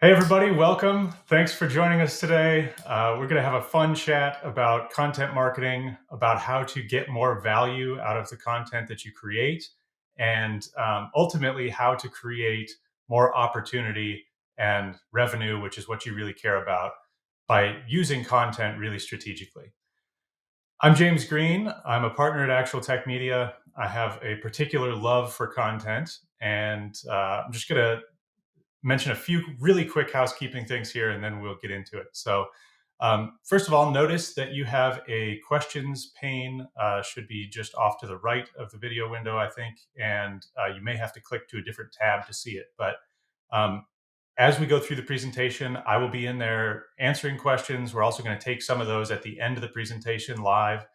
Hey, everybody, welcome. Thanks for joining us today. We're going to have a fun chat about content marketing, about how to get more value out of the content that you create, and ultimately how to create more opportunity and revenue, which is what you really care about, by using content really strategically. I'm James Green. I'm a partner at Actual Tech Media. I have a particular love for content, and I'm just going to mention a few really quick housekeeping things here, and then we'll get into it. So, first of all, notice that you have a questions pane, should be just off to the right of the video window, I think, and you may have to click to a different tab to see it. But um, as we go through the presentation, I will be in there answering questions. We're also going to take some of those at the end of the presentation live.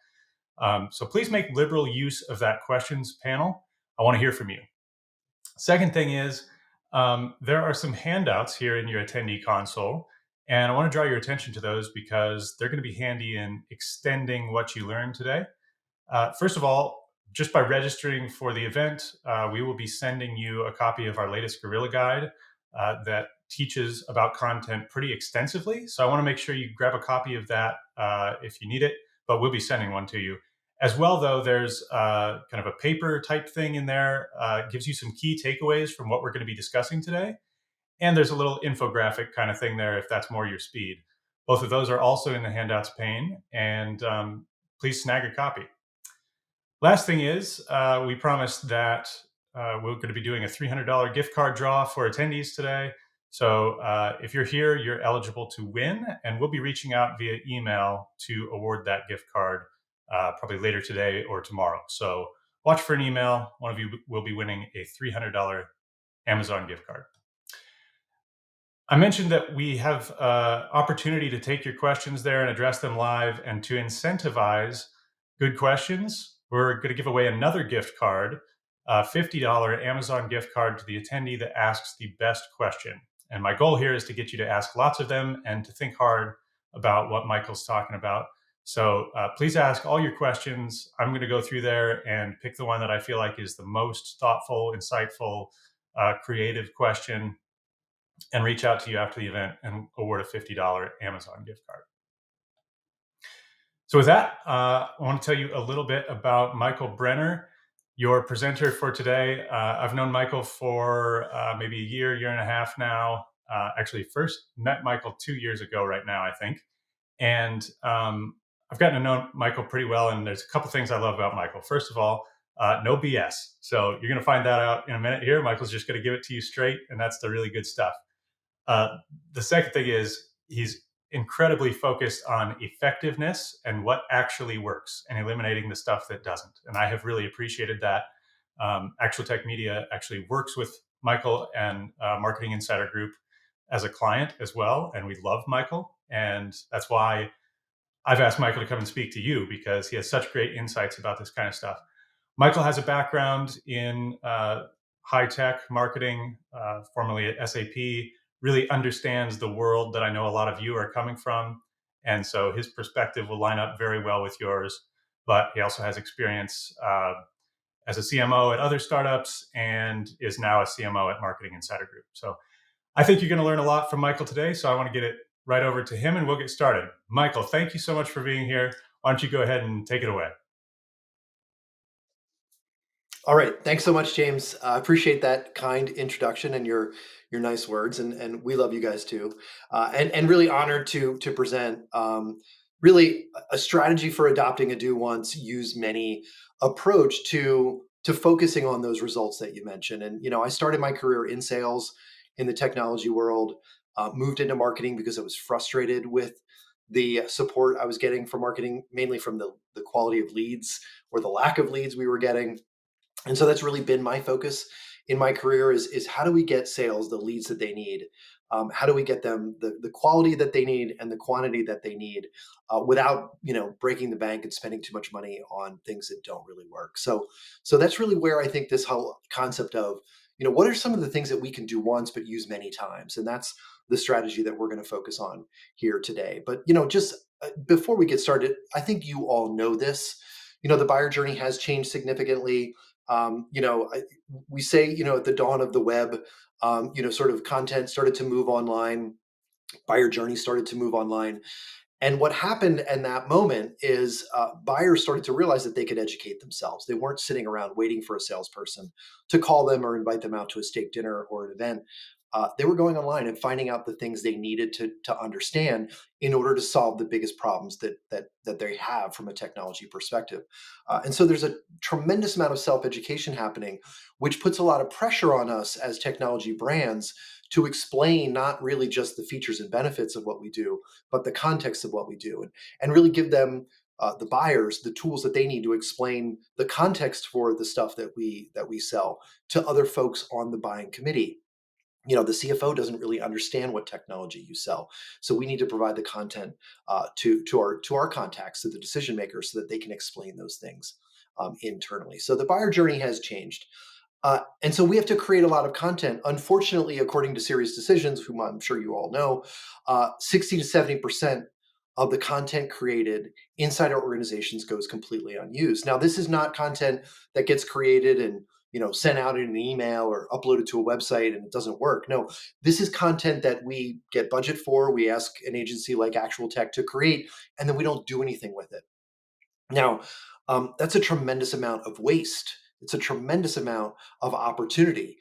So please make liberal use of that questions panel. I want to hear from you. Second thing is, there are some handouts here in your attendee console, and I want to draw your attention to those because they're going to be handy in extending what you learned today. First of all, just by registering for the event, we will be sending you a copy of our latest Guerrilla Guide that teaches about content pretty extensively. So I want to make sure you grab a copy of that if you need it, but we'll be sending one to you. As well, though, there's kind of a paper type thing in there. Gives you some key takeaways from what we're going to be discussing today. And there's a little infographic kind of thing there if that's more your speed. Both of those are also in the handouts pane, and please snag a copy. Last thing is, we promised that we're going to be doing a $300 gift card draw for attendees today. So if you're here, you're eligible to win, and we'll be reaching out via email to award that gift card probably later today or tomorrow. So watch for an email. One of you will be winning a $300 Amazon gift card. I mentioned that we have opportunity to take your questions there and address them live, and to incentivize good questions, we're going to give away another gift card, a $50 Amazon gift card to the attendee that asks the best question. And my goal here is to get you to ask lots of them and to think hard about what Michael's talking about. So please ask all your questions. I'm going to go through there and pick the one that I feel like is the most thoughtful, insightful, creative question, and reach out to you after the event and award a $50 Amazon gift card. So with that, I want to tell you a little bit about Michael Brenner, your presenter for today. I've known Michael for maybe a year and a half now. Actually, first met Michael 2 years ago right now, I think. And I've gotten to know Michael pretty well, and there's a couple things I love about Michael. First of all, no BS. So you're going to find that out in a minute here. Michael's just going to give it to you straight, and that's the really good stuff. The second thing is he's incredibly focused on effectiveness and what actually works and eliminating the stuff that doesn't. And I have really appreciated that. Actual Tech Media actually works with Michael and Marketing Insider Group as a client as well. And we love Michael. And that's why I've asked Michael to come and speak to you, because he has such great insights about this kind of stuff. Michael has a background in high tech marketing, formerly at SAP, really understands the world that I know a lot of you are coming from. And so his perspective will line up very well with yours. But he also has experience as a CMO at other startups and is now a CMO at Marketing Insider Group. So I think you're going to learn a lot from Michael today. So I want to get it right over to him and we'll get started. Michael, thank you so much for being here. Why don't you go ahead and take it away? All right. Thanks so much, James. I appreciate that kind introduction and your nice words, and we love you guys too. And really honored to present really a strategy for adopting a do once, use many approach to focusing on those results that you mentioned. And I started my career in sales in the technology world, moved into marketing because I was frustrated with the support I was getting from marketing, mainly from the quality of leads or the lack of leads we were getting. And so that's really been my focus in my career is how do we get sales the leads that they need? How do we get them the quality that they need and the quantity that they need without breaking the bank and spending too much money on things that don't really work? So that's really where I think this whole concept of what are some of the things that we can do once but use many times, and that's the strategy that we're going to focus on here today. But just before we get started, I think you all know this. The buyer journey has changed significantly. We say, at the dawn of the web, Sort of content started to move online, buyer journey started to move online. And what happened in that moment is buyers started to realize that they could educate themselves. They weren't sitting around waiting for a salesperson to call them or invite them out to a steak dinner or an event. They were going online and finding out the things they needed to understand in order to solve the biggest problems that they have from a technology perspective. And so there's a tremendous amount of self education happening, which puts a lot of pressure on us as technology brands to explain not really just the features and benefits of what we do, but the context of what we do, and really give them the buyers the tools that they need to explain the context for the stuff that we sell to other folks on the buying committee. The CFO doesn't really understand what technology you sell, so we need to provide the content to our contacts, to the decision makers, so that they can explain those things internally. So the buyer journey has changed. And so we have to create a lot of content. Unfortunately, according to Serious Decisions, whom I'm sure you all know, 60 to 70% of the content created inside our organizations goes completely unused. Now, this is not content that gets created and sent out in an email or uploaded to a website and it doesn't work. No, this is content that we get budget for. We ask an agency like Actual Tech to create, and then we don't do anything with it. Now, that's a tremendous amount of waste. It's a tremendous amount of opportunity.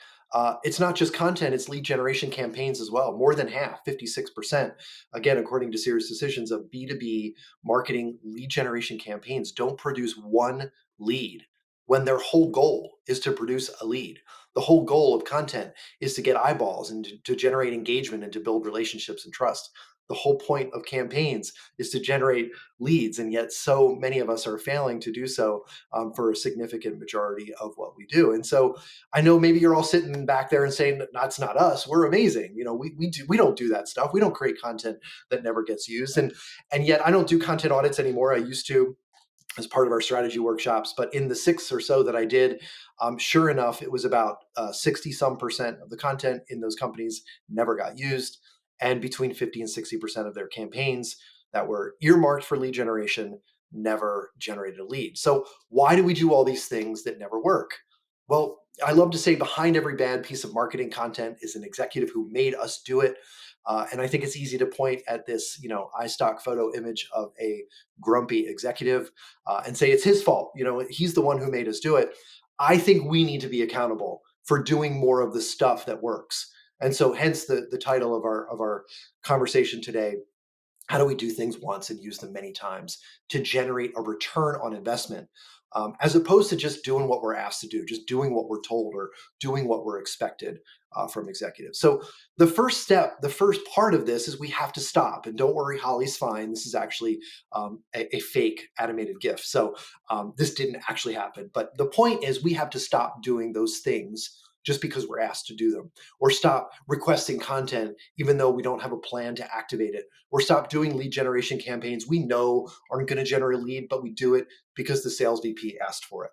It's not just content, it's lead generation campaigns as well. More than half, 56%, again, according to Serious Decisions, of B2B marketing lead generation campaigns don't produce one lead when their whole goal is to produce a lead. The whole goal of content is to get eyeballs and to generate engagement and to build relationships and trust. The whole point of campaigns is to generate leads, and yet so many of us are failing to do so for a significant majority of what we do. And so I know maybe you're all sitting back there and saying, that's not us, we're amazing, we don't do that stuff, we don't create content that never gets used. And yet I don't do content audits anymore. I used to, as part of our strategy workshops. But in the six or so that I did, sure enough, it was about 60 some percent of the content in those companies never got used. And between 50 and 60% of their campaigns that were earmarked for lead generation never generated a lead. So, why do we do all these things that never work? Well, I love to say behind every bad piece of marketing content is an executive who made us do it. And I think it's easy to point at this, iStock photo image of a grumpy executive and say it's his fault. He's the one who made us do it. I think we need to be accountable for doing more of the stuff that works. And so, hence the title of our conversation today: how do we do things once and use them many times to generate a return on investment, as opposed to just doing what we're asked to do, just doing what we're told, or doing what we're expected from executives. So the first step, the first part of this is we have to stop. And don't worry, Holly's fine. This is actually a fake animated GIF. So this didn't actually happen. But the point is we have to stop doing those things just because we're asked to do them, or stop requesting content even though we don't have a plan to activate it, or stop doing lead generation campaigns we know aren't going to generate a lead, but we do it because the sales VP asked for it.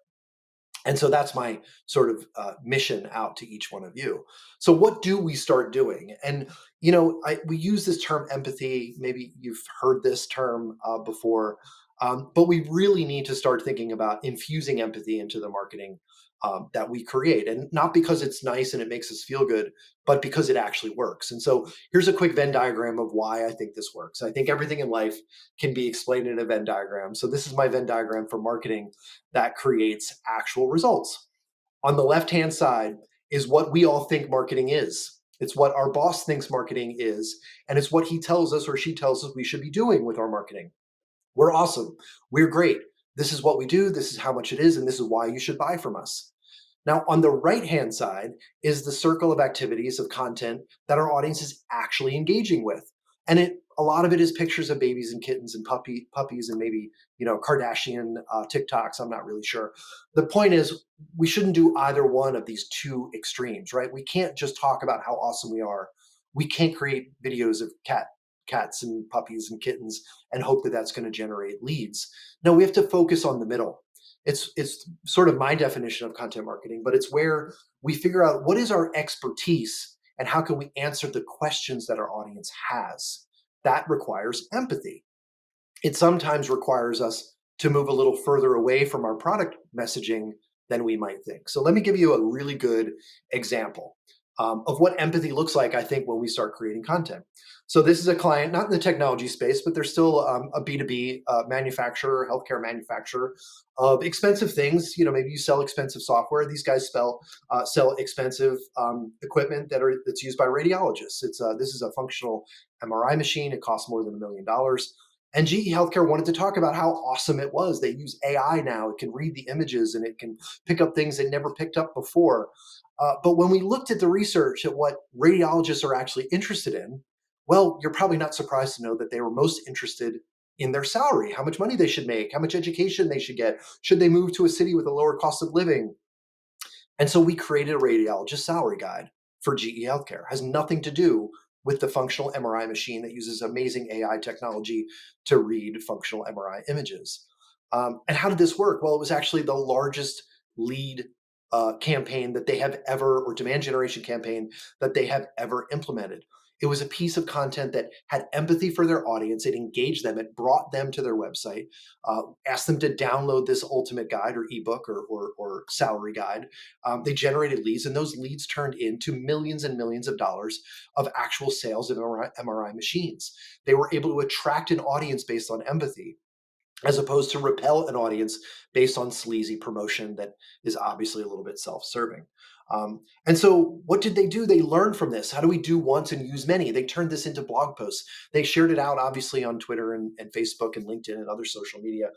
And so that's my sort of mission out to each one of you. So what do we start doing? And we use this term empathy. Maybe you've heard this term before, but we really need to start thinking about infusing empathy into the marketing that we create, and not because it's nice and it makes us feel good, but because it actually works. And so here's a quick Venn diagram of why I think this works. I think everything in life can be explained in a Venn diagram. So this is my Venn diagram for marketing that creates actual results. On the left hand side is what we all think marketing is. It's what our boss thinks marketing is, and it's what he tells us or she tells us we should be doing with our marketing. We're awesome. We're great. This is what we do. This is how much it is, and this is why you should buy from us. Now, on the right hand side is the circle of activities of content that our audience is actually engaging with. And a lot of it is pictures of babies and kittens and puppies and maybe, Kardashian TikToks. I'm not really sure. The point is, we shouldn't do either one of these two extremes, right? We can't just talk about how awesome we are. We can't create videos of cats and puppies and kittens and hope that that's going to generate leads. No, we have to focus on the middle. It's sort of my definition of content marketing, but it's where we figure out what is our expertise and how can we answer the questions that our audience has. That requires empathy. It sometimes requires us to move a little further away from our product messaging than we might think. So let me give you a really good example. of what empathy looks like, I think, when we start creating content. So this is a client, not in the technology space, but they're still a B2B manufacturer, healthcare manufacturer of expensive things. Maybe you sell expensive software. These guys sell expensive equipment that's used by radiologists. This is a functional MRI machine. It costs more than $1 million. And GE Healthcare wanted to talk about how awesome it was. They use AI now. It can read the images and it can pick up things it never picked up before. But when we looked at the research at what radiologists are actually interested in, well, you're probably not surprised to know that they were most interested in their salary, how much money they should make, how much education they should get, should they move to a city with a lower cost of living. And so we created a radiologist salary guide for GE Healthcare. It has nothing to do with the functional MRI machine that uses amazing AI technology to read functional MRI images. And how did this work? Well, it was actually the largest lead campaign that they have ever, or demand generation campaign that they have ever implemented. It was a piece of content that had empathy for their audience. It engaged them. It brought them to their website, asked them to download this ultimate guide or ebook or salary guide. They generated leads, and those leads turned into millions and millions of dollars of actual sales of MRI machines. They were able to attract an audience based on empathy, as opposed to repel an audience based on sleazy promotion that is obviously a little bit self-serving. And so what did they do? They learned from this. How do we do once and use many? They turned this into blog posts. They shared it out, obviously, on Twitter and Facebook and LinkedIn and other social media.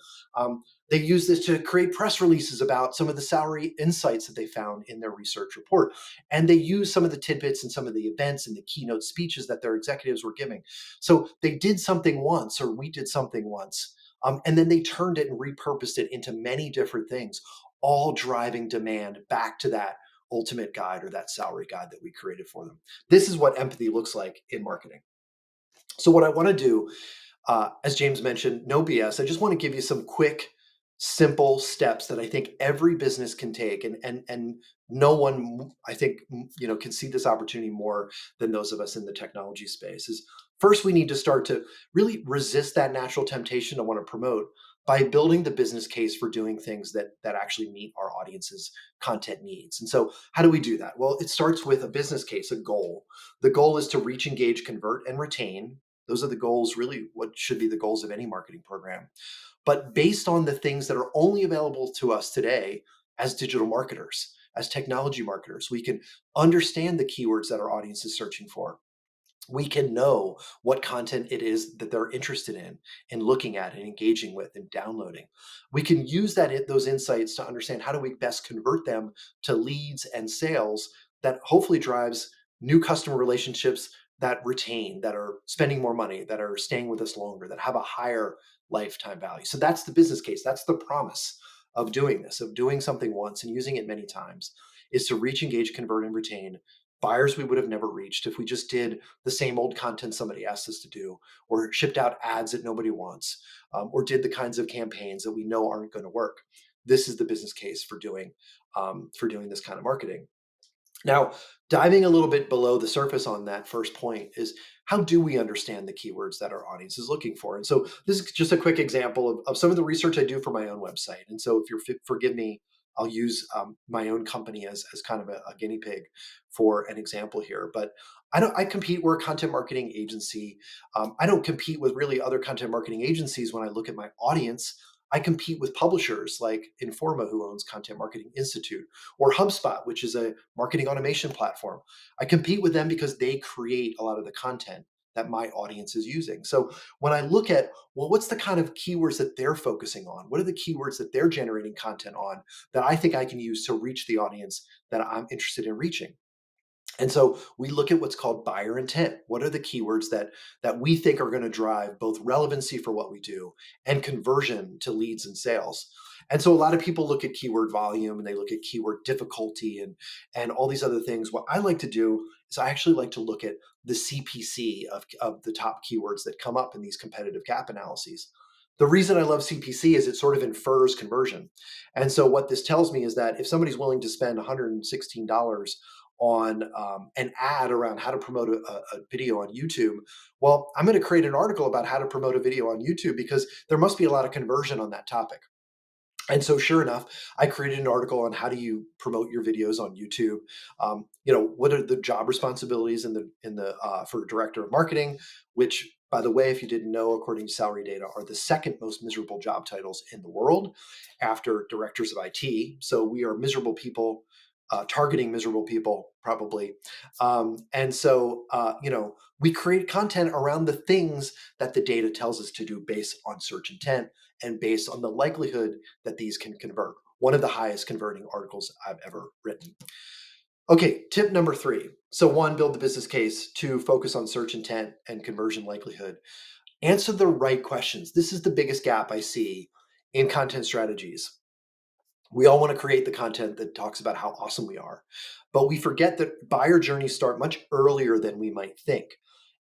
They used this to create press releases about some of the salary insights that they found in their research report. And they used some of the tidbits and some of the events and the keynote speeches that their executives were giving. So they did something once, or we did something once, and then they turned it and repurposed it into many different things, all driving demand back to that ultimate guide or that salary guide that we created for them. This is what empathy looks like in marketing. So, what I want to do, as James mentioned, no BS. I just want to give you some quick, simple steps that I think every business can take, and no one, I think, can see this opportunity more than those of us in the technology space. Is first we need to start to really resist that natural temptation to want to promote by building the business case for doing things that actually meet our audience's content needs. And so, how do we do that? Well, it starts with a business case, a goal. The goal is to reach, engage, convert, and retain. Those are the goals, really, what should be the goals of any marketing program. But based on the things that are only available to us today as digital marketers, as technology marketers, we can understand the keywords that our audience is searching for. We can know what content it is that they're interested in and looking at and engaging with and downloading. We can use those insights to understand how do we best convert them to leads and sales that hopefully drives new customer relationships that retain, that are spending more money, that are staying with us longer, that have a higher lifetime value. So that's the business case. That's the promise of doing this, of doing something once and using it many times, is to reach, engage, convert, and retain buyers we would have never reached if we just did the same old content somebody asked us to do, or shipped out ads that nobody wants, or did the kinds of campaigns that we know aren't going to work. This is the business case for doing this kind of marketing. Now, diving a little bit below the surface on that first point is, how do we understand the keywords that our audience is looking for? And so this is just a quick example of some of the research I do for my own website. And so if forgive me, I'll use my own company as kind of a guinea pig for an example here. But I compete, we're a content marketing agency. I don't compete with really other content marketing agencies when I look at my audience. I compete with publishers like Informa, who owns Content Marketing Institute, or HubSpot, which is a marketing automation platform. I compete with them because they create a lot of the content that my audience is using. So when I look at, well, what's the kind of keywords that they're focusing on? What are the keywords that they're generating content on that I think I can use to reach the audience that I'm interested in reaching? And so we look at what's called buyer intent. What are the keywords that we think are going to drive both relevancy for what we do and conversion to leads and sales? And so a lot of people look at keyword volume and they look at keyword difficulty and all these other things. What I like to do is I actually like to look at the CPC of the top keywords that come up in these competitive gap analyses. The reason I love CPC is it sort of infers conversion. And so what this tells me is that if somebody's willing to spend $116 on an ad around how to promote a video on YouTube, well, I'm going to create an article about how to promote a video on YouTube because there must be a lot of conversion on that topic. And so, sure enough, I created an article on how do you promote your videos on YouTube. What are the job responsibilities in the for director of marketing? Which, by the way, if you didn't know, according to salary data, are the second most miserable job titles in the world, after directors of IT. So we are miserable people. Targeting miserable people, probably. We create content around the things that the data tells us to do based on search intent and based on the likelihood that these can convert. One of the highest converting articles I've ever written. Okay, tip number 3. So, one, build the business case. 2, focus on search intent and conversion likelihood. Answer the right questions. This is the biggest gap I see in content strategies. We all want to create the content that talks about how awesome we are, but we forget that buyer journeys start much earlier than we might think.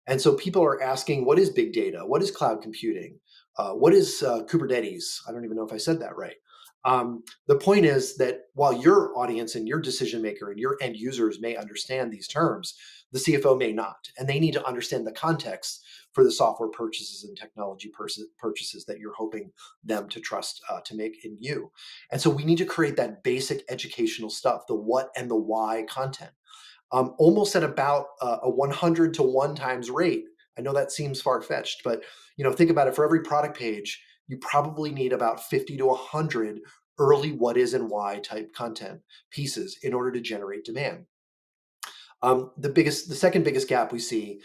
And so people are asking, what is big data? What is cloud computing? What is Kubernetes? I don't even know if I said that right. The point is that while your audience and your decision maker and your end users may understand these terms, the CFO may not. And they need to understand the context for the software purchases and technology purchases that you're hoping them to trust to make in you. And so we need to create that basic educational stuff, the what and the why content, almost at about a 100 to 1 times rate. I know that seems far fetched, but think about it. For every product page, you probably need about 50 to 100 early what is and why type content pieces in order to generate demand. The second biggest gap we see,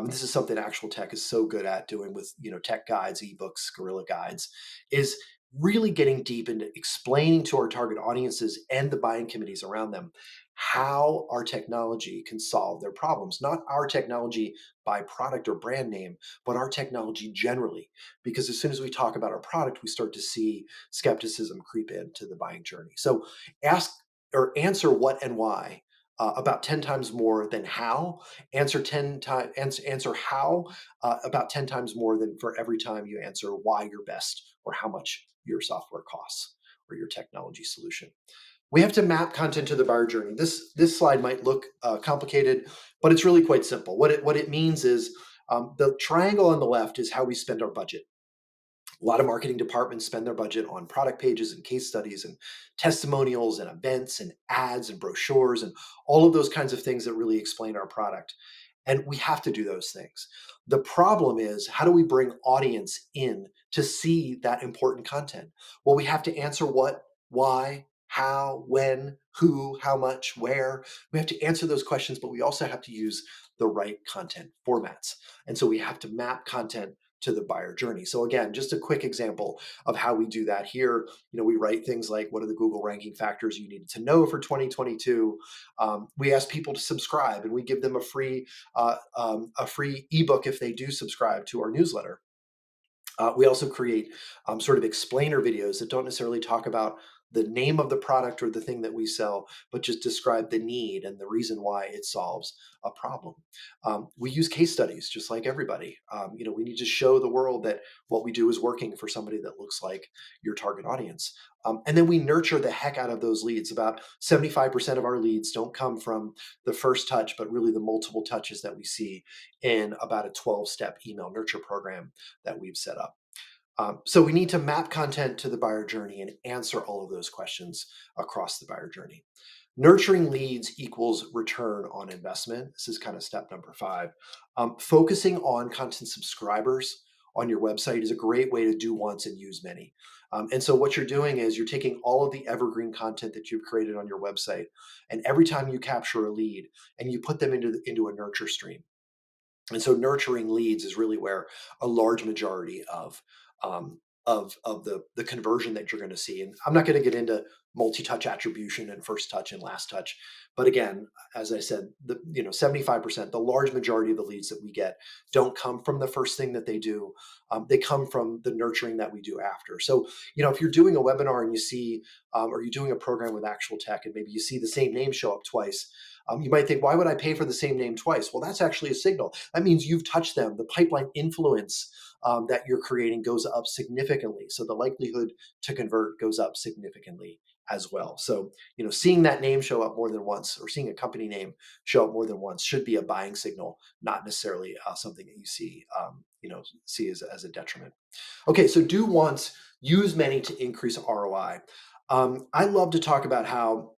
this is something Actual Tech is so good at doing with tech guides, ebooks, guerrilla guides, is really getting deep into explaining to our target audiences and the buying committees around them how our technology can solve their problems. Not our technology by product or brand name, but our technology generally. Because as soon as we talk about our product, we start to see skepticism creep into the buying journey. So ask or answer what and why about 10 times more than how. Answer how about 10 times more than for every time you answer why you're best or how much your software costs or your technology solution. We have to map content to the buyer journey. This slide might look complicated, but it's really quite simple. What it means is the triangle on the left is how we spend our budget. A lot of marketing departments spend their budget on product pages and case studies and testimonials and events and ads and brochures and all of those kinds of things that really explain our product. And we have to do those things. The problem is, how do we bring audience in to see that important content? Well, we have to answer what, why, how, when, who, how much, where. We have to answer those questions, but we also have to use the right content formats. And so we have to map content to the buyer journey. So again, just a quick example of how we do that here. We write things like, what are the Google ranking factors you needed to know for 2022? We ask people to subscribe, and we give them a free ebook if they do subscribe to our newsletter. We also create sort of explainer videos that don't necessarily talk about the name of the product or the thing that we sell, but just describe the need and the reason why it solves a problem. We use case studies just like everybody. We need to show the world that what we do is working for somebody that looks like your target audience. And then we nurture the heck out of those leads. About 75% of our leads don't come from the first touch, but really the multiple touches that we see in about a 12-step email nurture program that we've set up. So we need to map content to the buyer journey and answer all of those questions across the buyer journey. Nurturing leads equals return on investment. This is kind of step number 5. Focusing on content subscribers on your website is a great way to do once and use many. And so what you're doing is you're taking all of the evergreen content that you've created on your website, and every time you capture a lead and you put them into a nurture stream. And so nurturing leads is really where a large majority of the conversion that you're going to see. And I'm not going to get into multi-touch attribution and first touch and last touch, but again, as I said, 75%, the large majority of the leads that we get don't come from the first thing that they do. They come from the nurturing that we do after. So if you're doing a webinar and you see, or you're doing a program with Actual Tech, and maybe you see the same name show up twice, You might think, why would I pay for the same name twice? Well, that's actually a signal. That means you've touched them. The pipeline influence that you're creating goes up significantly. So the likelihood to convert goes up significantly as well. So, seeing that name show up more than once, or seeing a company name show up more than once, should be a buying signal, not necessarily something that you see as a detriment. Okay, so do once, use many to increase ROI. I love to talk about how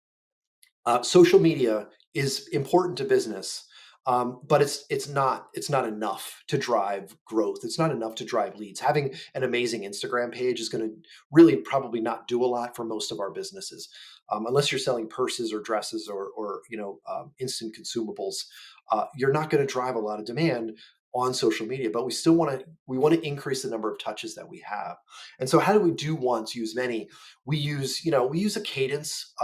social media is important to business, but it's not enough to drive growth. It's not enough to drive leads. Having an amazing Instagram page is going to really probably not do a lot for most of our businesses, unless you're selling purses or dresses or instant consumables. You're not going to drive a lot of demand on social media, but we want to increase the number of touches that we have. And so, how do we do once, use many? We use a cadence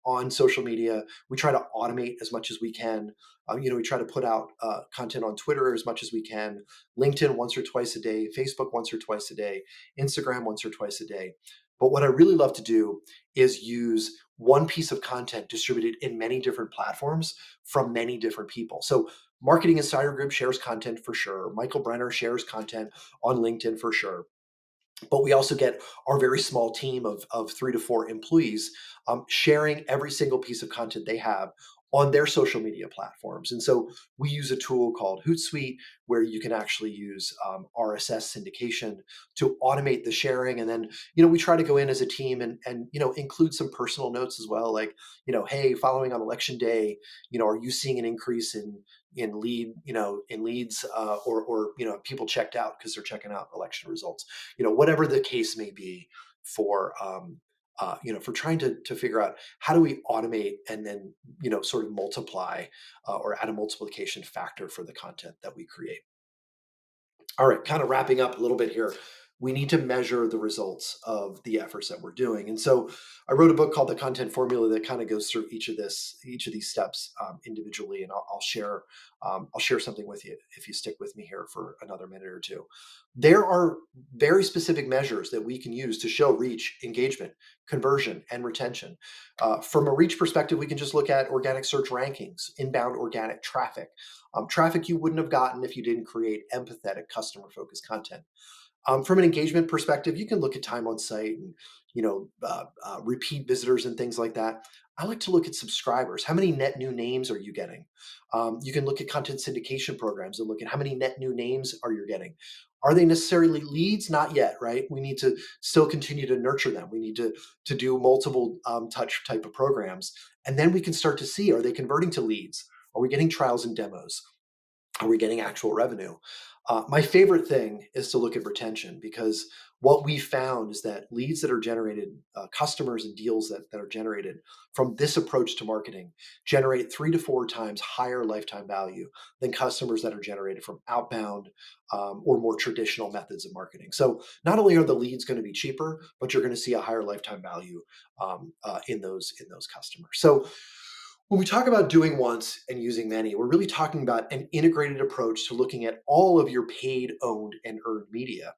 on social media. We try to automate as much as we can. We try to put out content on Twitter as much as we can, LinkedIn once or twice a day, Facebook once or twice a day, Instagram once or twice a day. But what I really love to do is use one piece of content distributed in many different platforms from many different people. So Marketing Insider Group shares content for sure. Michael Brenner shares content on LinkedIn for sure. But we also get our very small team of 3 to 4 employees sharing every single piece of content they have on their social media platforms. And so we use a tool called Hootsuite, where you can actually use RSS syndication to automate the sharing. And then, we try to go in as a team and include some personal notes as well, like, hey, following on election day, are you seeing an increase in leads, or people checked out because they're checking out election results, whatever the case may be, for for trying to figure out how do we automate and then sort of multiply, or add a multiplication factor for the content that we create. All right, kind of wrapping up a little bit here. We need to measure the results of the efforts that we're doing. And so I wrote a book called The Content Formula that kind of goes through each of these steps individually. And I'll share something with you if you stick with me here for another minute or two. There are very specific measures that we can use to show reach, engagement, conversion, and retention. From a reach perspective, we can just look at organic search rankings, inbound organic traffic, traffic you wouldn't have gotten if you didn't create empathetic, customer focused content. From an engagement perspective, you can look at time on site and repeat visitors and things like that. I like to look at subscribers. How many net new names are you getting? You can look at content syndication programs and look at how many net new names are you getting. Are they necessarily leads? Not yet, right? We need to still continue to nurture them. We need to do multiple touch type of programs, and then we can start to see, are they converting to leads? Are we getting trials and demos? Are we getting actual revenue? My favorite thing is to look at retention, because what we found is that leads that are generated, customers and deals that are generated from this approach to marketing, generate 3 to 4 times higher lifetime value than customers that are generated from outbound, or more traditional methods of marketing. So not only are the leads going to be cheaper, but you're going to see a higher lifetime value in those customers. So when we talk about doing once and using many, we're really talking about an integrated approach to looking at all of your paid, owned, and earned media.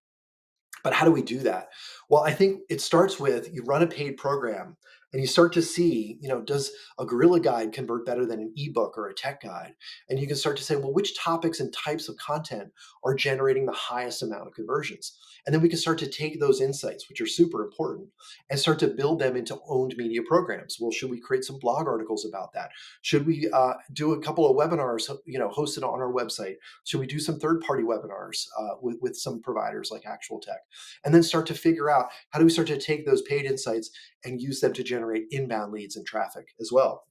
But how do we do that? Well, I think it starts with, you run a paid program and you start to see, does a Gorilla Guide convert better than an ebook or a tech guide? And you can start to say, well, which topics and types of content are generating the highest amount of conversions? And then we can start to take those insights, which are super important, and start to build them into owned media programs. Well, should we create some blog articles about that? Should we do a couple of webinars, hosted on our website? Should we do some third-party webinars with some providers like Actual Tech? And then start to figure out, how do we start to take those paid insights and use them to generate inbound leads and traffic as well?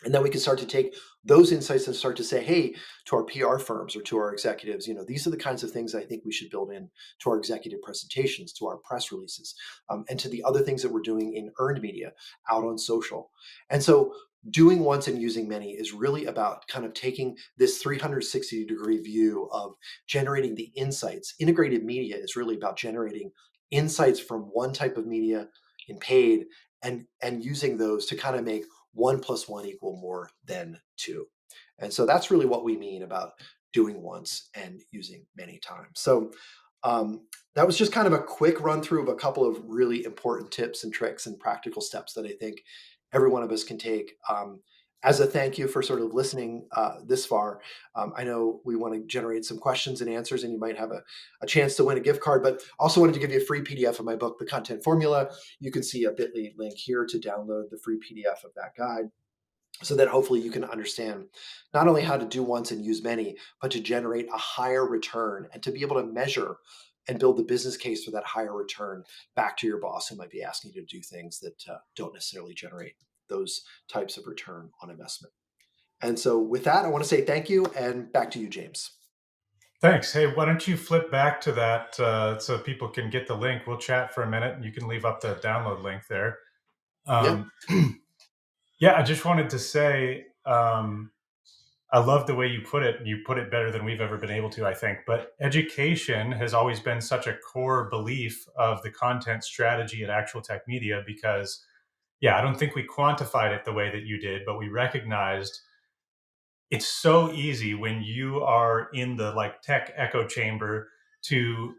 And then we can start to take those insights and start to say, hey, to our PR firms or to our executives, these are the kinds of things I think we should build in to our executive presentations, to our press releases, and to the other things that we're doing in earned media out on social. And so doing once and using many is really about kind of taking this 360-degree view of generating the insights. Integrated media is really about generating insights from one type of media in paid, and using those to kind of make 1 + 1 = more than 2. And so that's really what we mean about doing once and using many times. So that was just kind of a quick run through of a couple of really important tips and tricks and practical steps that I think every one of us can take as a thank you for sort of listening this far, I know we want to generate some questions and answers, and you might have a chance to win a gift card, but also wanted to give you a free PDF of my book, The Content Formula. You can see a bit.ly link here to download the free PDF of that guide so that hopefully you can understand not only how to do once and use many, but to generate a higher return and to be able to measure and build the business case for that higher return back to your boss who might be asking you to do things that don't necessarily generate those types of return on investment. And so, with that, I want to say thank you and back to you, James. Thanks. Hey, why don't you flip back to that so people can get the link? We'll chat for a minute, and you can leave up the download link there. Yeah. Um, yeah, I just wanted to say I love the way you put it. You put it better than we've ever been able to, I think. But education has always been such a core belief of the content strategy at Actual Tech Media because, yeah, I don't think we quantified it the way that you did, but we recognized it's so easy when you are in the like tech echo chamber to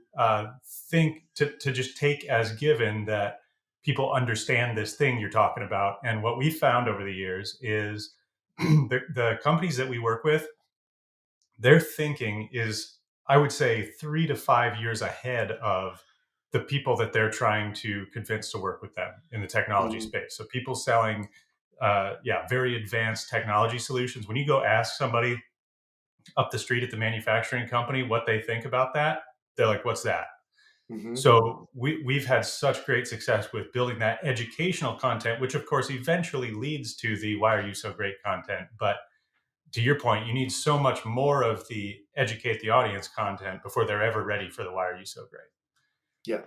think to just take as given that people understand this thing you're talking about. And what we found over the years is the companies that we work with, their thinking is, I would say, 3 to 5 years ahead of the people that they're trying to convince to work with them in the technology Mhm. space. So people selling, yeah, very advanced technology solutions. When you go ask somebody up the street at the manufacturing company what they think about that, they're like, "What's that?" Mhm. So we've had such great success with building that educational content, which of course eventually leads to the "Why are you so great?" content. But to your point, you need so much more of the educate the audience content before they're ever ready for the "Why are you so great?" Yeah.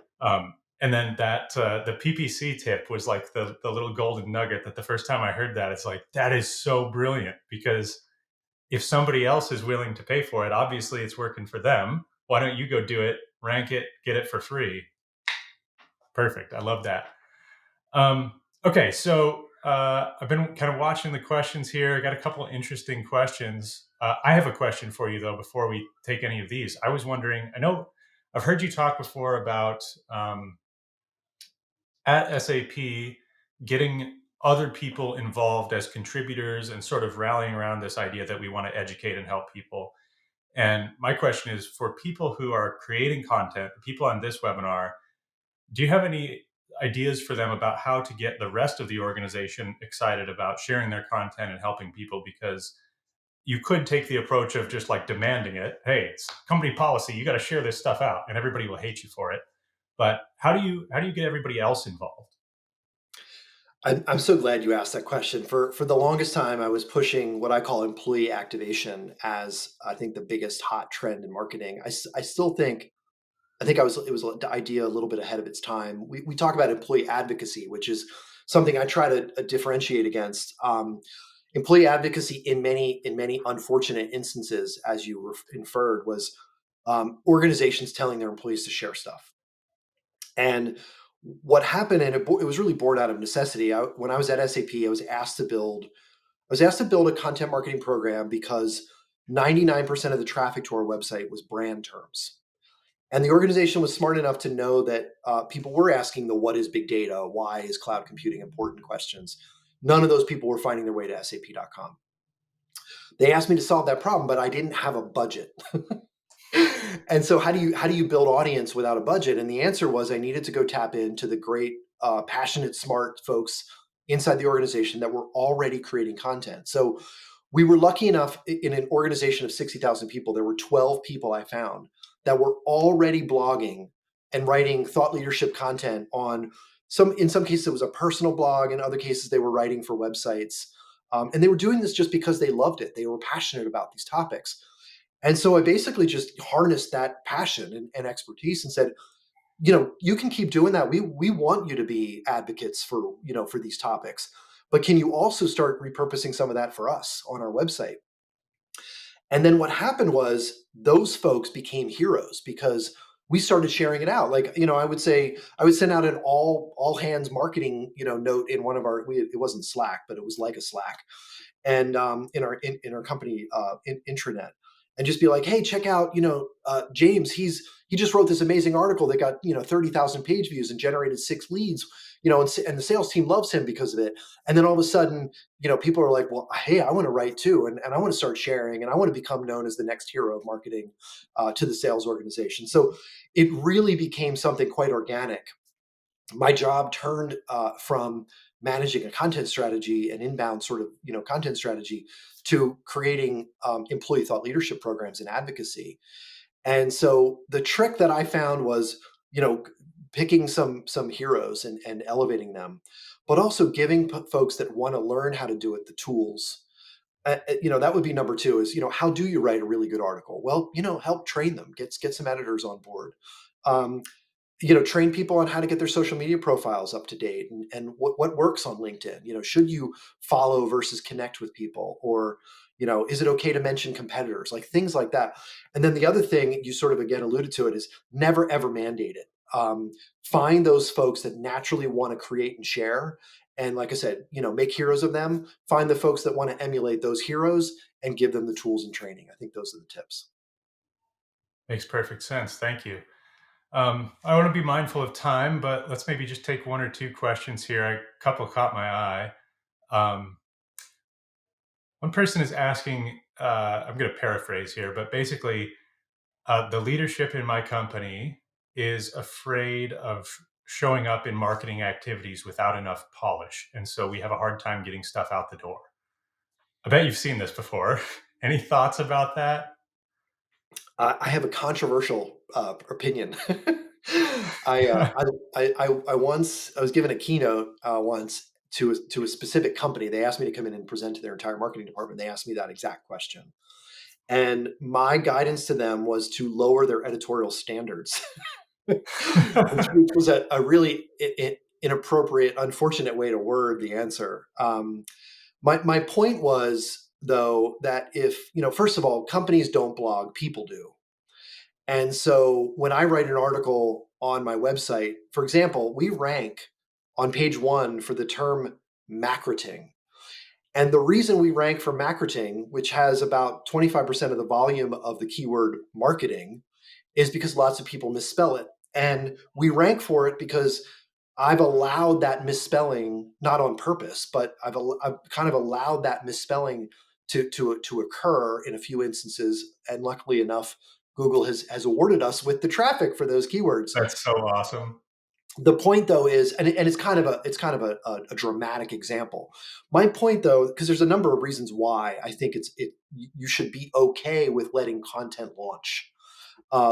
And then that the PPC tip was like the little golden nugget that the first time I heard that, it's like that is so brilliant because if somebody else is willing to pay for it, obviously it's working for them. Why don't you go do it, rank it, get it for free? Perfect. I love that. Okay, so I've been kind of watching the questions here. I got a couple of interesting questions. I have a question for you though before we take any of these. I was wondering. I know I've heard you talk before about at SAP getting other people involved as contributors and sort of rallying around this idea that we want to educate and help people. And my question is for people who are creating content, the people on this webinar, do you have any ideas for them about how to get the rest of the organization excited about sharing their content and helping people? Because you could take the approach of just like demanding it. Hey, it's company policy. You got to share this stuff out and everybody will hate you for it. But how do you get everybody else involved? I'm so glad you asked that question. For the longest time, I was pushing what I call employee activation as I think the biggest hot trend in marketing. I still think I think I was it was the idea a little bit ahead of its time. We talk about employee advocacy, which is something I try to differentiate against. Employee advocacy in many unfortunate instances, as you inferred, was organizations telling their employees to share stuff. And what happened, and it was really born out of necessity. When I was at SAP, I was asked to build a content marketing program because 99% of the traffic to our website was brand terms. And the organization was smart enough to know that people were asking the what is big data, why is cloud computing important questions. None of those people were finding their way to sap.com. They asked me to solve that problem, but I didn't have a budget. And so how do you build audience without a budget? And the answer was I needed to go tap into the great, passionate, smart folks inside the organization that were already creating content. So we were lucky enough in an organization of 60,000 people, there were 12 people I found that were already blogging and writing thought leadership content on in some cases it was a personal blog, in other cases they were writing for websites. And they were doing this just because they loved it. They were passionate about these topics. And so I basically just harnessed that passion and expertise and said, you can keep doing that. We want you to be advocates for, for these topics. But can you also start repurposing some of that for us on our website? And then what happened was those folks became heroes because we started sharing it out. Like, I would send out an all hands marketing, note in one of it wasn't Slack, but it was like a Slack and in our company intranet. and just be like, hey, check out, James, he just wrote this amazing article that got 30,000 page views and generated 6 leads, and the sales team loves him because of it. And then all of a sudden, people are like, well, hey, I want to write too, and I want to start sharing, and I want to become known as the next hero of marketing to the sales organization. So it really became something quite organic. My job turned from managing a content strategy and inbound sort of content strategy to creating employee thought leadership programs and advocacy. And so the trick that I found was, you know, picking some heroes and elevating them, but also giving folks that want to learn how to do it the tools. That would be number two. Is how do you write a really good article? Well, help train them, get some editors on board. Um, train people on how to get their social media profiles up to date, and what works on LinkedIn. Should you follow versus connect with people, or is it okay to mention competitors, like things like that. And then the other thing you sort of again alluded to it is never ever mandate it. Find those folks that naturally want to create and share, and like I said, make heroes of them. Find the folks that want to emulate those heroes and give them the tools and training. I think those are the tips. Makes perfect sense. Thank you. I want to be mindful of time, but let's maybe just take one or two questions here. A couple caught my eye. Um, One person is asking, I'm going to paraphrase here, but basically, the leadership in my company is afraid of showing up in marketing activities without enough polish. And so we have a hard time getting stuff out the door. I bet you've seen this before. Any thoughts about that? I have a controversial opinion. I, uh, I once I was given a keynote once to a specific company. They asked me to come in and present to their entire marketing department. They asked me that exact question, and my guidance to them was to lower their editorial standards, which was a really inappropriate, unfortunate way to word the answer. My point was though that if first of all, companies don't blog, people do. And so when I write an article on my website, for example, we rank on page one for the term macroting. And the reason we rank for macroting, which has about 25% of the volume of the keyword marketing, is because lots of people misspell it. And we rank for it because I've allowed that misspelling, not on purpose, but I've kind of allowed that misspelling to occur in a few instances. And luckily enough, Google has awarded us with the traffic for those keywords. That's so awesome. The point though is, and it's kind of a dramatic example. My point though, because there's a number of reasons why I think you should be okay with letting content launch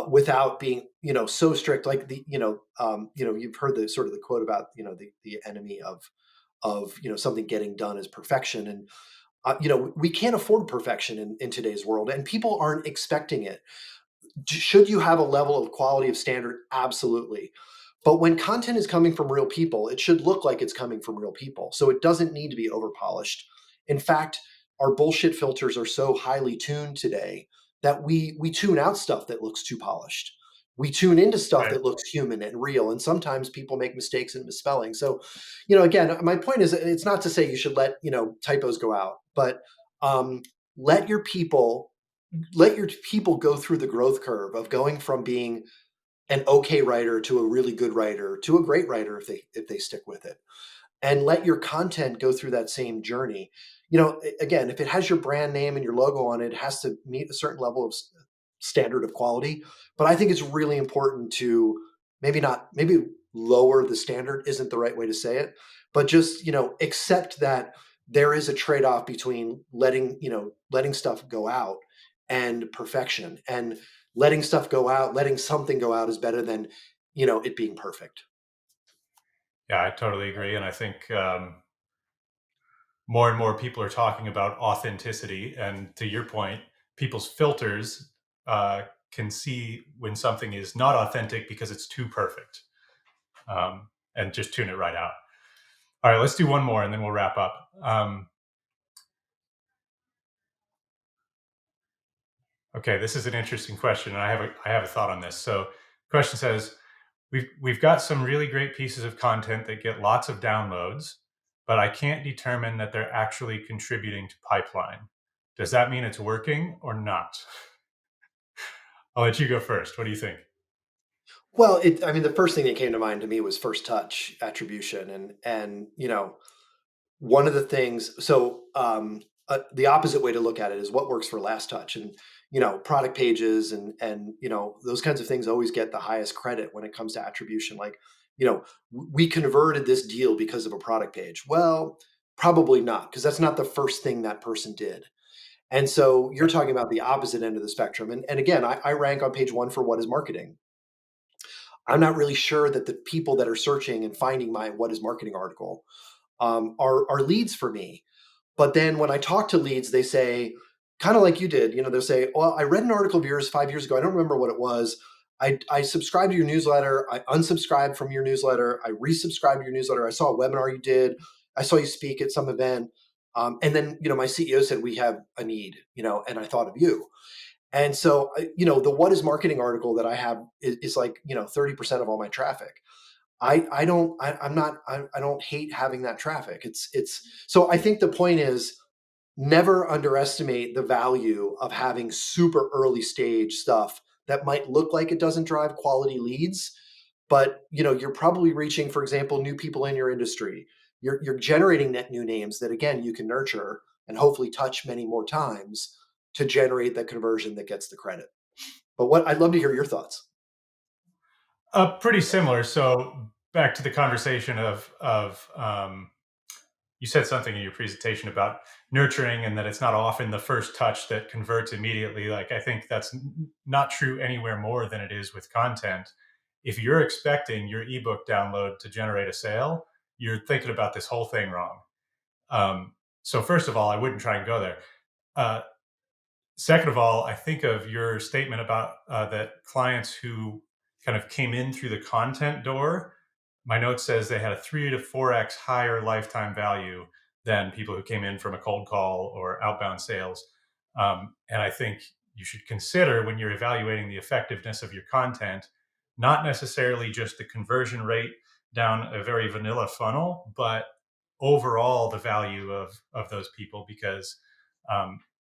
without being so strict. Like you've heard the sort of the quote about the enemy of something getting done is perfection. And we can't afford perfection in today's world, and people aren't expecting it. Should you have a level of quality of standard? Absolutely. But when content is coming from real people, it should look like it's coming from real people. So it doesn't need to be over polished. In fact, our bullshit filters are so highly tuned today that we tune out stuff that looks too polished. We tune into stuff Right. that looks human and real. And sometimes people make mistakes and misspelling. So, again, my point is it's not to say you should let, typos go out, but um, let your people let your people go through the growth curve of going from being an okay writer to a really good writer to a great writer if they stick with it, and let your content go through that same journey. Again, if it has your brand name and your logo on it, it has to meet a certain level of standard of quality. But I think it's really important to maybe lower the standard isn't the right way to say it, but just accept that there is a trade-off between letting stuff go out and perfection. And letting stuff go out, letting something go out is better than it being perfect. Yeah, I totally agree. And I think more and more people are talking about authenticity. And to your point, people's filters can see when something is not authentic because it's too perfect, and just tune it right out. All right, let's do one more and then we'll wrap up. Okay, this is an interesting question, and I have a thought on this. So, the question says, we've got some really great pieces of content that get lots of downloads, but I can't determine that they're actually contributing to pipeline. Does that mean it's working or not? I'll let you go first. What do you think? Well, I mean, the first thing that came to mind to me was first touch attribution, and one of the things. So the opposite way to look at it is what works for last touch, and product pages and those kinds of things always get the highest credit when it comes to attribution. Like, we converted this deal because of a product page. Well, probably not, because that's not the first thing that person did. And so you're Yep. talking about the opposite end of the spectrum. And again, I rank on page one for what is marketing. I'm not really sure that the people that are searching and finding my what is marketing article are leads for me. But then when I talk to leads, they say, kind of like you did, they'll say, well, I read an article of yours 5 years ago. I don't remember what it was. I subscribed to your newsletter. I unsubscribed from your newsletter. I resubscribed to your newsletter. I saw a webinar you did. I saw you speak at some event. And then, my CEO said, we have a need, and I thought of you. And so, the what is marketing article that I have is like, 30% of all my traffic. I don't I'm not I don't hate having that traffic. It's so I think the point is never underestimate the value of having super early stage stuff that might look like it doesn't drive quality leads, but you're probably reaching, for example, new people in your industry. You're generating net new names that again you can nurture and hopefully touch many more times to generate the conversion that gets the credit. But what I'd love to hear your thoughts. Pretty similar. So back to the conversation of you said something in your presentation about nurturing and that it's not often the first touch that converts immediately. Like, I think that's not true anywhere more than it is with content. If you're expecting your ebook download to generate a sale, you're thinking about this whole thing wrong. So first of all, I wouldn't try and go there. Uh, Second of all, I think of your statement about that clients who kind of came in through the content door. My note says they had a 3 to 4x higher lifetime value than people who came in from a cold call or outbound sales. And I think you should consider, when you're evaluating the effectiveness of your content, not necessarily just the conversion rate down a very vanilla funnel, but overall the value of those people, because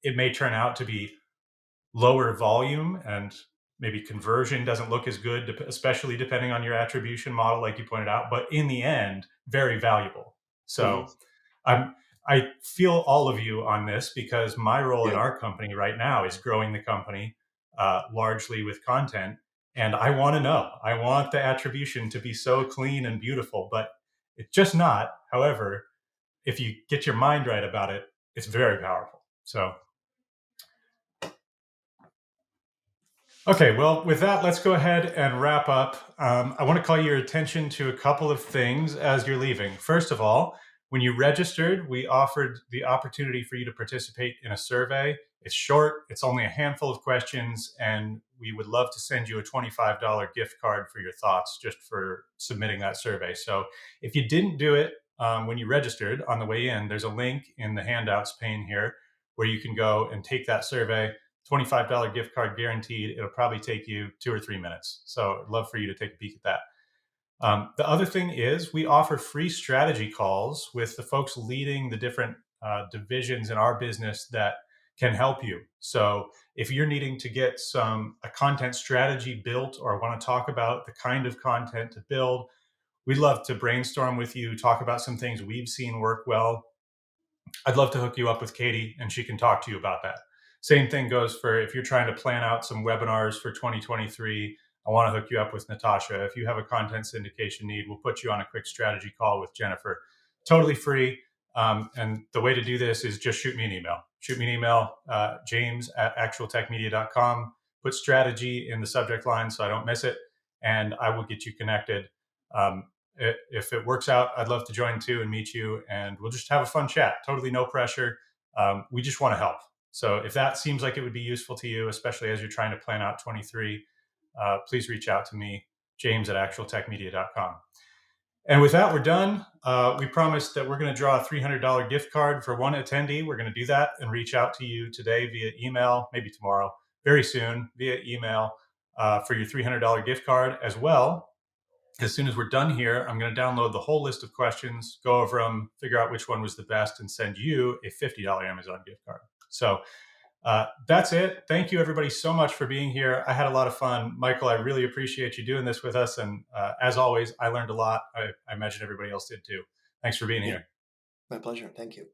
it may turn out to be lower volume and maybe conversion doesn't look as good, especially depending on your attribution model, like you pointed out, but in the end, very valuable. So Mhm. I'm, I feel all of you on this, because my role in Yeah. our company right now is growing the company largely with content. And I want to know, I want the attribution to be so clean and beautiful, but it's just not. However, if you get your mind right about it, it's very powerful. So okay, well, with that, let's go ahead and wrap up. I want to call your attention to a couple of things as you're leaving. First of all, when you registered, we offered the opportunity for you to participate in a survey. It's short, it's only a handful of questions, and we would love to send you a $25 gift card for your thoughts just for submitting that survey. So if you didn't do it when you registered on the way in, there's a link in the handouts pane here where you can go and take that survey. $25 gift card guaranteed. It'll probably take you 2 or 3 minutes. So I'd love for you to take a peek at that. The other thing is we offer free strategy calls with the folks leading the different divisions in our business that can help you. So if you're needing to get a content strategy built or want to talk about the kind of content to build, we'd love to brainstorm with you, talk about some things we've seen work well. I'd love to hook you up with Katie and she can talk to you about that. Same thing goes for if you're trying to plan out some webinars for 2023. I want to hook you up with Natasha. If you have a content syndication need, we'll put you on a quick strategy call with Jennifer. Totally free. And the way to do this is just shoot me an email. Shoot me an email, James at actualtechmedia.com. Put strategy in the subject line so I don't miss it, and I will get you connected. Um, if it works out, I'd love to join too and meet you, and we'll just have a fun chat. Totally no pressure. We just want to help. So if that seems like it would be useful to you, especially as you're trying to plan out 23, please reach out to me, James at actualtechmedia.com. And with that, we're done. We promised that we're going to draw a $300 gift card for one attendee. We're going to do that and reach out to you today via email, maybe tomorrow, very soon via email for your $300 gift card as well. As soon as we're done here, I'm going to download the whole list of questions, go over them, figure out which one was the best, and send you a $50 Amazon gift card. So That's it. Thank you, everybody, so much for being here. I had a lot of fun. Michael, I really appreciate you doing this with us. And as always, I learned a lot. I imagine everybody else did too. Thanks for being Yeah, here. my pleasure. Thank you.